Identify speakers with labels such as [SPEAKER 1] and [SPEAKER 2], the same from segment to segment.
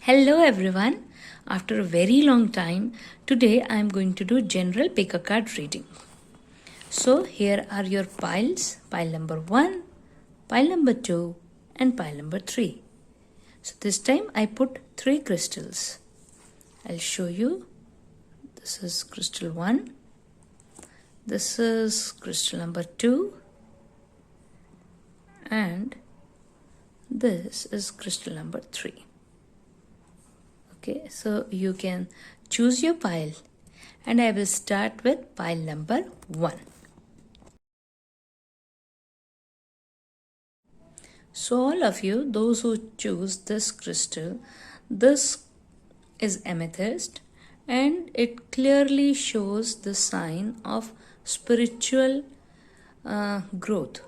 [SPEAKER 1] Hello everyone. After a very long time, today I am going to do general pick a card reading. So here are your piles, pile number 1, pile number 2 and pile number 3. So this time I put 3 crystals. I'll show you. This is crystal 1. This is crystal number 2. And this is crystal number 3. Okay, so you can choose your pile and I will start with pile number 1. So all of you, those who choose this crystal, this is amethyst and it clearly shows the sign of spiritual growth.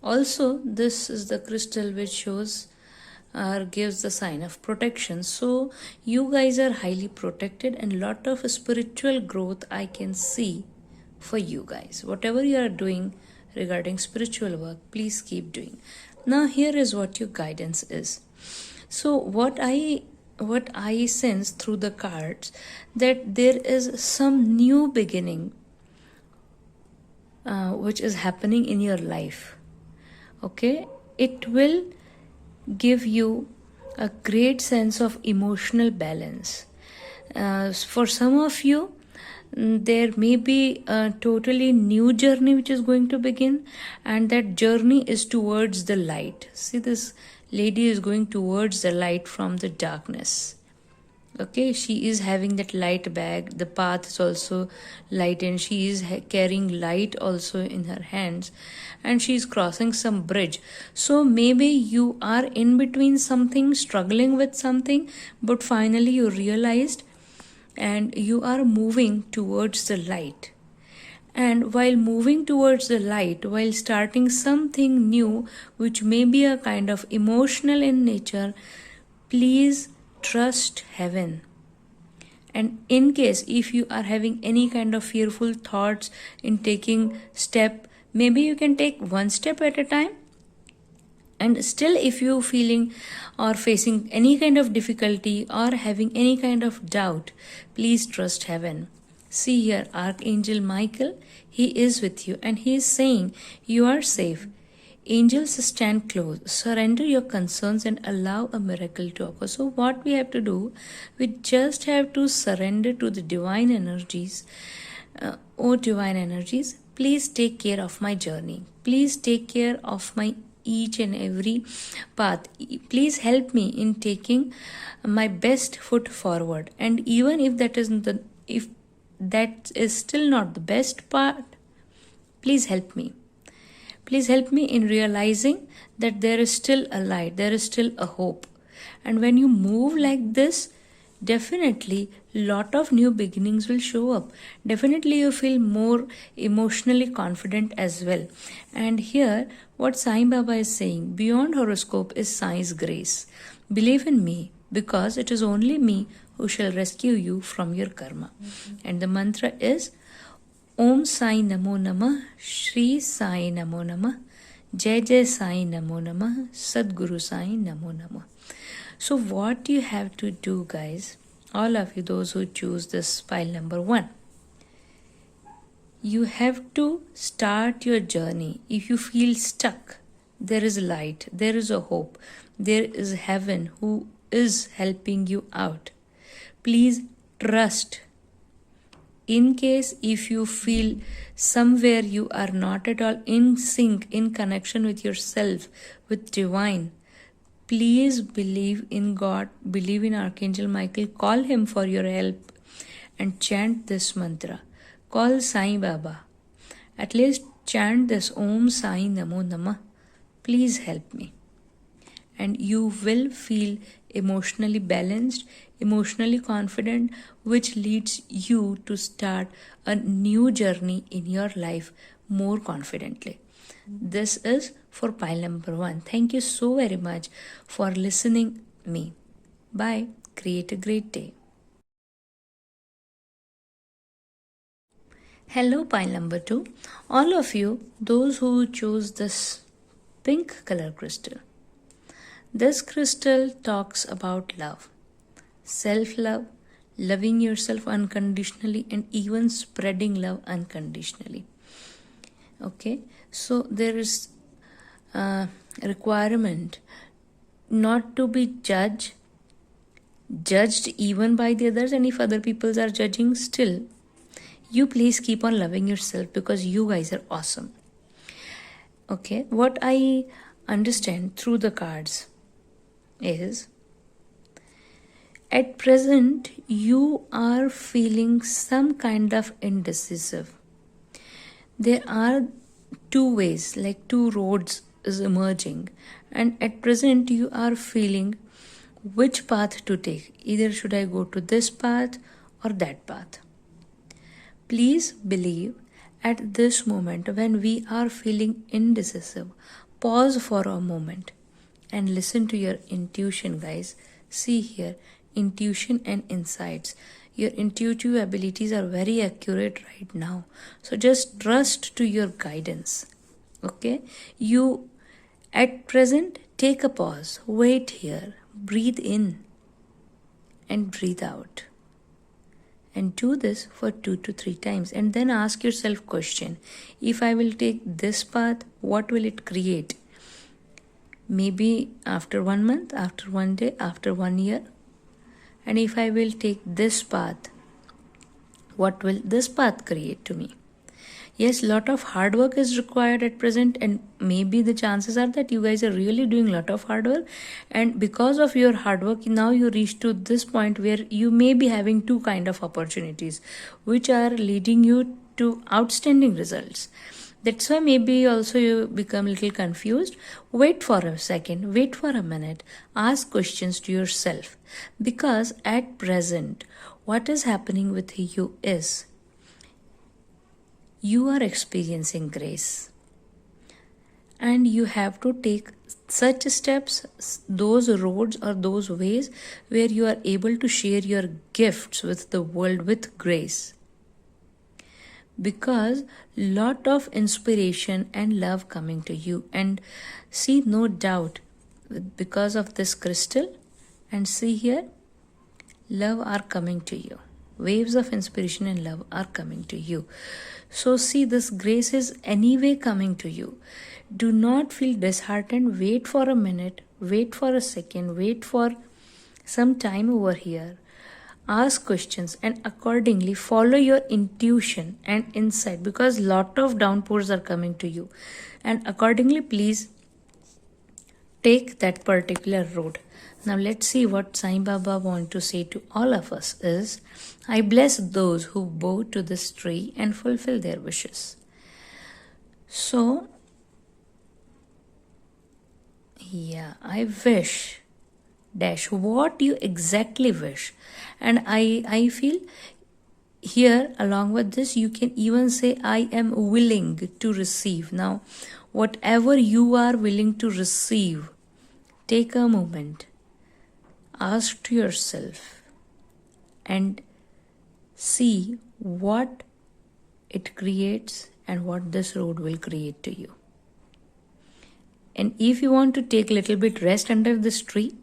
[SPEAKER 1] Also, this is the crystal which shows or gives the sign of protection. So you guys are highly protected and lot of spiritual growth I can see for you guys. Whatever you are doing regarding spiritual work, please keep doing. Now here is what your guidance is. So what I sense through the cards, that there is some new beginning which is happening in your life. Okay, it will give you a great sense of emotional balance. For some of you, there may be a totally new journey which is going to begin, and that journey is towards the light. See, this lady is going towards the light from the darkness. Okay, she is having that light bag. The path is also light and she is carrying light also in her hands, and she is crossing some bridge. So maybe you are in between something, struggling with something, but finally you realized and you are moving towards the light. And while moving towards the light, while starting something new which may be a kind of emotional in nature, please trust heaven. And in case if you are having any kind of fearful thoughts in taking step, maybe you can take one step at a time. And still, if you feeling or facing any kind of difficulty or having any kind of doubt, please trust heaven. See here, Archangel Michael, he is with you and he is saying you are safe. Angels stand close. Surrender your concerns and allow a miracle to occur. So what we have to do, we just have to surrender to the divine energies. Oh divine energies, please take care of my journey. Please take care of my each and every path. Please help me in taking my best foot forward. And even if that is still not the best part, please help me. Please help me in realizing that there is still a light, there is still a hope. And when you move like this, definitely lot of new beginnings will show up. Definitely you feel more emotionally confident as well. And here what Sai Baba is saying, beyond horoscope is Sai's grace. Believe in me, because it is only me who shall rescue you from your karma. And the mantra is Om Sai Namo Namah, Shri Sai Namo Namah, Jai Jai Sai Namo Namah, Sadguru Sai Namo Namah. So what you have to do, guys, all of you, those who choose this pile number 1, you have to start your journey. If you feel stuck, there is light, there is a hope, there is heaven who is helping you out. Please trust. In case if you feel somewhere you are not at all in sync, in connection with yourself, with divine, please believe in God, believe in Archangel Michael, call him for your help and chant this mantra. Call Sai Baba. At least chant this Om Sai Namo Namah. Please help me. And you will feel emotionally balanced, emotionally confident, which leads you to start a new journey in your life more confidently. This is for pile number 1. Thank you so very much for listening me. Bye. Create a great day. Hello pile number 2. All of you, those who chose this pink color crystal. This crystal talks about love. self-love, loving yourself unconditionally, and even spreading love unconditionally. Okay, so there is a requirement not to be judged even by the others, and if other people are judging, still you please keep on loving yourself because you guys are awesome. Okay, what I understand through the cards is, at present you are feeling some kind of indecisive. There are two ways, like two roads is emerging, and at present you are feeling which path to take. Either should I go to this path or that path. Please believe, at this moment when we are feeling indecisive, pause for a moment and listen to your intuition, guys. See here, intuition and insights. Your intuitive abilities are very accurate right now. So just trust to your guidance. Okay? You at present take a pause, wait here, breathe in and breathe out. And do this for 2 to 3 times, and then ask yourself question, if I will take this path, what will it create? Maybe after 1 month, after 1 day, after 1 year. And if I will take this path, what will this path create to me? Yes, lot of hard work is required at present, and maybe the chances are that you guys are really doing lot of hard work, and because of your hard work now you reach to this point where you may be having two kind of opportunities which are leading you to outstanding results. That's why maybe also you become a little confused. Wait for a second, wait for a minute, ask questions to yourself, because at present what is happening with you is you are experiencing grace, and you have to take such steps, those roads or those ways where you are able to share your gifts with the world with grace, because lot of inspiration and love coming to you. And see, no doubt, because of this crystal, and see here, love are coming to you, waves of inspiration and love are coming to you. So see, this grace is anyway coming to you. Do not feel disheartened. Wait for a minute, wait for a second, wait for some time over here. Ask questions and accordingly follow your intuition and insight, because lot of downpours are coming to you, and accordingly please take that particular road. Now let's see what Sai Baba want to say to all of us is, I bless those who bow to this tree and fulfill their wishes. So, yeah, I wish dash what you exactly wish. And I feel here along with this you can even say, I am willing to receive. Now, whatever you are willing to receive, take a moment, ask to yourself and see what it creates and what this road will create to you. And if you want to take a little bit rest under this tree,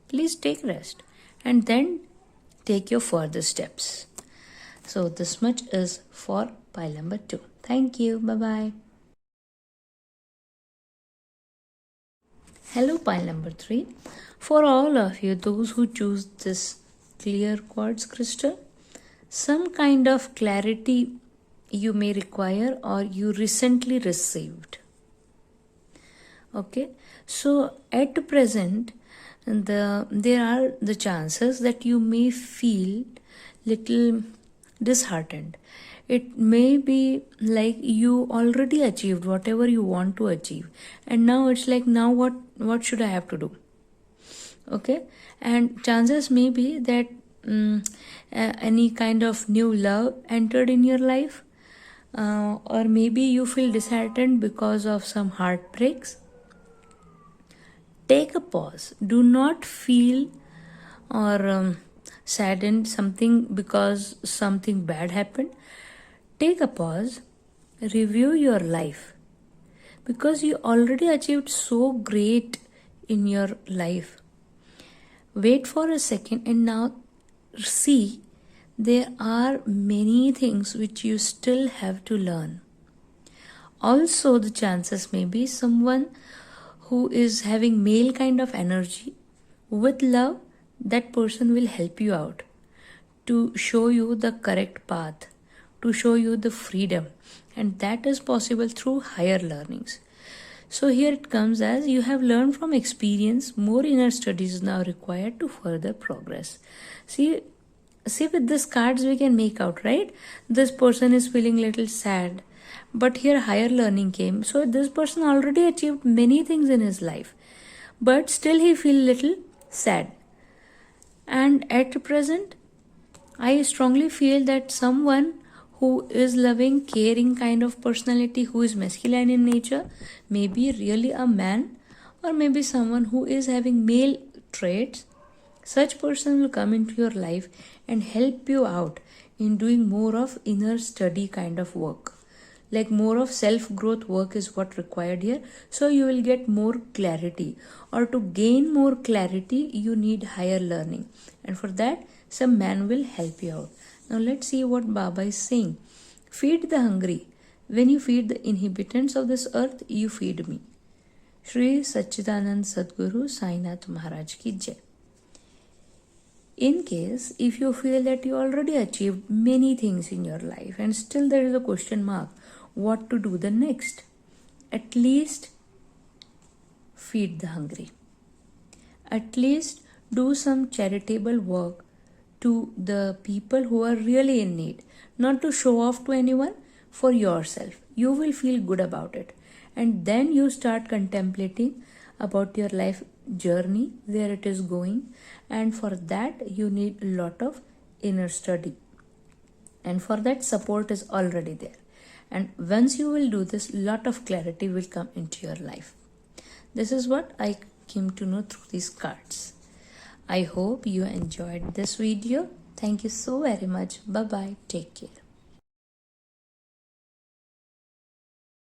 [SPEAKER 1] please take rest and then take your further steps. So this much is for pile number 2. Thank you. Bye-bye. Hello, pile number 3. For all of you, those who choose this clear quartz crystal, some kind of clarity you may require or you recently received. Okay, so at present, there are the chances that you may feel little disheartened. It may be like you already achieved whatever you want to achieve, and now it's like, now what should I have to do? Okay, and chances may be that any kind of new love entered in your life, or maybe you feel disheartened because of some heartbreaks. Take a pause. Do not feel or saddened something because something bad happened. Take a pause, review your life, because you already achieved so great in your life. Wait for a second and now see there are many things which you still have to learn. Also, the chances may be someone who is having male kind of energy. With love, that person will help you out to show you the correct path, to show you the freedom, and that is possible through higher learnings. So here it comes as you have learned from experience, more inner studies is now required to further progress. See with these cards we can make out, right? This person is feeling little sad, but here higher learning came. So this person already achieved many things in his life, but still he feel little sad. And at present, I strongly feel that someone who is loving, caring kind of personality, who is masculine in nature, may be really a man, or maybe someone who is having male traits. Such person will come into your life and help you out in doing more of inner study kind of work. Like more of self-growth work is what required here. So you will get more clarity, or to gain more clarity, you need higher learning. And for that, some man will help you out. Now let's see what Baba is saying. Feed the hungry. When you feed the inhabitants of this earth, you feed me. Shri Satchidanand Sadguru Sainath Maharaj ki Jai. In case if you feel that you already achieved many things in your life and still there is a question mark, what to do the next? At least feed the hungry. At least do some charitable work to the people who are really in need, not to show off to anyone, for yourself. You will feel good about it, and then you start contemplating about your life journey, where it is going, and for that you need a lot of inner study, and for that support is already there. And once you will do this, lot of clarity will come into your life. This is what I came to know through these cards. I hope you enjoyed this video. Thank you so very much. Bye bye. Take care.